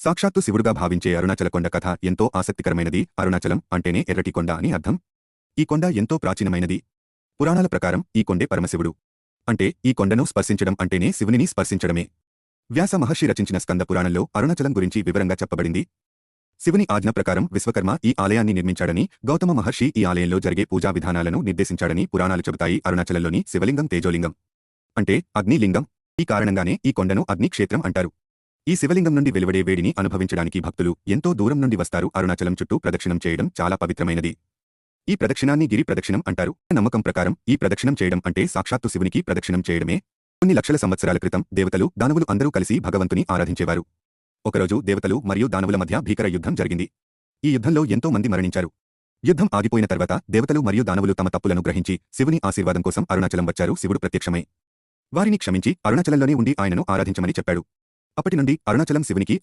సాక్షాత్తు శివుడుగా భావించే అరుణాచల కొండ కథ ఎంతో ఆసక్తికరమైనది. అరుణాచలం అంటేనే ఎర్రటి కొండ అని అర్థం. ఈ కొండ ఎంతో ప్రాచీనమైనది. పురాణాల ప్రకారం ఈ కొండే పరమశివుడు. అంటే ఈ కొండను స్పర్శించడం అంటేనే శివునిని స్పర్శించడమే. వ్యాస మహర్షి రచించిన స్కంద పురాణంలో అరుణాచలం గురించి వివరంగా చెప్పబడింది. శివుని ఆజ్ఞ ప్రకారం విశ్వకర్మ ఈ ఆలయాన్ని నిర్మించాడని, గౌతమ మహర్షి ఈ ఆలయంలో జరిగే పూజా విధానాలను నిర్దేశించాడని పురాణాలు చెబుతాయి. అరుణాచలంలోని శివలింగం తేజోలింగం, అంటే అగ్నిలింగం. ఈ కారణంగానే ఈ కొండను అగ్నిక్షేత్రం అంటారు. ఈ శివలింగం నుండి వెలువడే వేడిని అనుభవించడానికి భక్తులు ఎంతో దూరం నుండి వస్తారు. అరుణాచలం చుట్టూ ప్రదక్షిణం చేయడం చాలా పవిత్రమైనది. ఈ ప్రదక్షిణాన్ని గిరి ప్రదక్షిణం అంటారు. నమ్మకం ప్రకారం ఈ ప్రదక్షిణం చేయడం అంటే సాక్షాత్తు శివునికి ప్రదక్షిణం చేయడమే. కొన్ని లక్షల సంవత్సరాల క్రితం దేవతలు, దానవులు అందరూ కలిసి భగవంతుని ఆరాధించేవారు. ఒకరోజు దేవతలు మరియు దానవుల మధ్య భీకర యుద్ధం జరిగింది. ఈ యుద్ధంలో ఎంతో మంది మరణించారు. యుద్ధం ఆగిపోయిన తర్వాత దేవతలు మరియు దానవులు తమ తప్పులను గ్రహించి శివుని ఆశీర్వాదం కోసం అరుణాచలం వచ్చారు. శివుడు ప్రత్యక్షమై వారిని క్షమించి అరుణాచలంలోనే ఉండి ఆయనను ఆరాధించమని చెప్పాడు. అప్పటి నుండి అరుణాచలం శివునికి